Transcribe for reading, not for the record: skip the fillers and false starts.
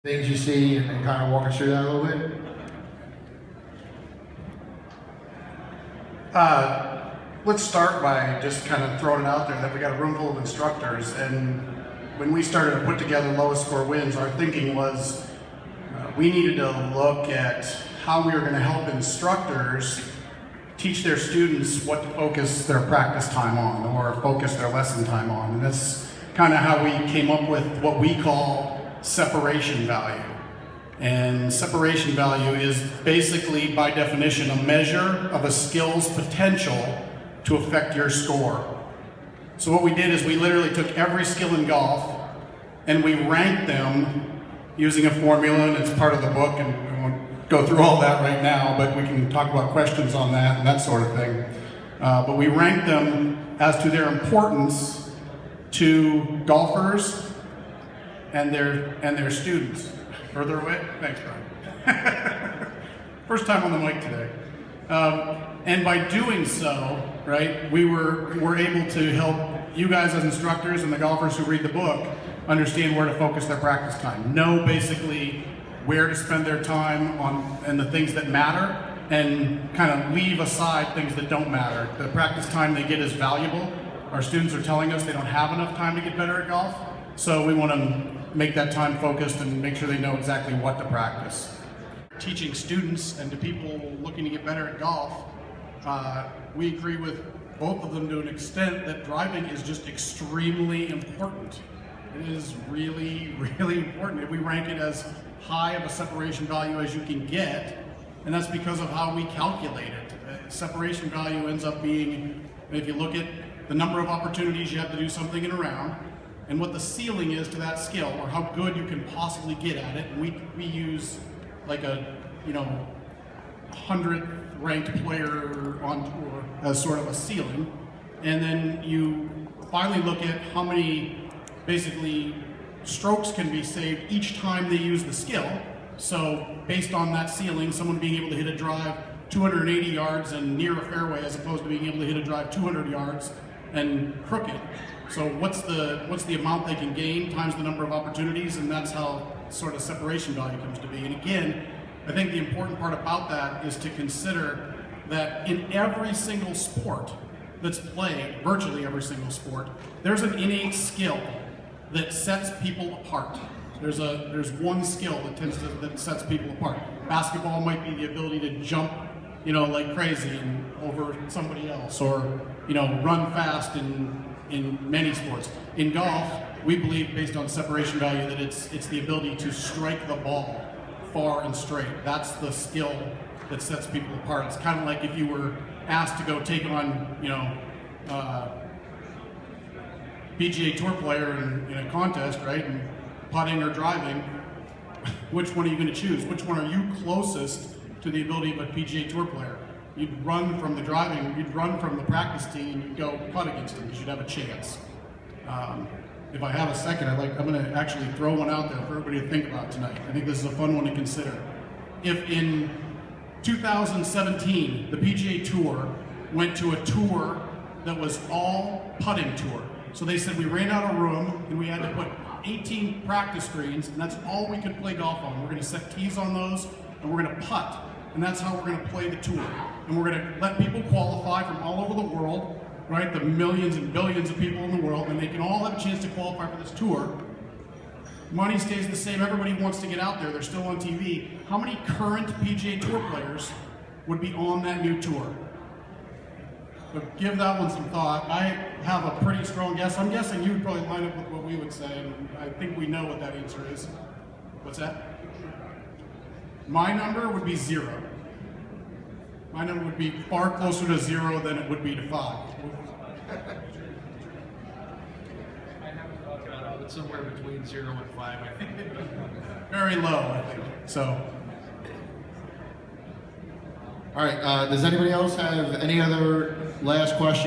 things you see and kind of walk us through that a little bit? Let's start by just kind of throwing it out there that we got a room full of instructors, and when we started to put together lowest score wins, our thinking was we needed to look at how we were going to help instructors teach their students what to focus their practice time on or focus their lesson time on. And that's kind of how we came up with what we call separation value. And separation value is basically, by definition, a measure of a skill's potential to affect your score. So what we did is we literally took every skill in golf and we ranked them using a formula, and it's part of the book, and we won't go through all that right now, but we can talk about questions on that and that sort of thing. But we ranked them as to their importance to golfers and their students. Further away? Thanks, Brian. First time on the mic today. And by doing so, right, we're able to help you guys as instructors and the golfers who read the book understand where to focus their practice time. Know basically where to spend their time on and the things that matter, and kind of leave aside things that don't matter. The practice time they get is valuable. Our students are telling us they don't have enough time to get better at golf, so we want to make that time focused and make sure they know exactly what to practice. Teaching students and to people looking to get better at golf, we agree with both of them to an extent that driving is just extremely important. It is really, really important. We rank it as high of a separation value as you can get, and that's because of how we calculate it. Separation value ends up being, if you look at the number of opportunities you have to do something in a round, and what the ceiling is to that skill, or how good you can possibly get at it. And we use like a 100th ranked player on tour as sort of a ceiling, and then you finally look at how many basically strokes can be saved each time they use the skill. So based on that ceiling, someone being able to hit a drive 280 yards and near a fairway, as opposed to being able to hit a drive 200 yards and crooked. So what's the amount they can gain times the number of opportunities, and that's how sort of separation value comes to be. And again, I think the important part about that is to consider that in every single sport that's played, virtually every single sport, there's an innate skill that sets people apart. There's one skill that sets people apart. Basketball might be the ability to jump, like crazy and over somebody else, or run fast in many sports. In golf, we believe, based on separation value, that it's the ability to strike the ball far and straight. That's the skill that sets people apart. It's kind of like if you were asked to go take on, PGA Tour player in a contest, right, and putting or driving, which one are you going to choose? Which one are you closest to the ability of a PGA Tour player? You'd run from the driving, you'd run from the practice tee, and you'd go putt against them because you'd have a chance. If I have a second, I'm going to actually throw one out there for everybody to think about tonight. I think this is a fun one to consider. If in 2017 the PGA Tour went to a tour that was all putting tour, so they said we ran out of room and we had to put 18 practice greens, and that's all we could play golf on. We're going to set tees on those, and we're going to putt, and that's how we're going to play the tour. And we're going to let people qualify from all over the world, right? The millions and billions of people in the world, and they can all have a chance to qualify for this tour. Money stays the same. Everybody wants to get out there. They're still on TV. How many current PGA Tour players would be on that new tour? But give that one some thought. I have a pretty strong guess. I'm guessing you would probably line up with what we would say, and I think we know what that answer is. What's that? My number would be 0. My number would be far closer to 0 than it would be to 5. I haven't thought about it, but somewhere between 0 and 5, I think. Very low, I think. So. All right, does anybody else have any other last questions?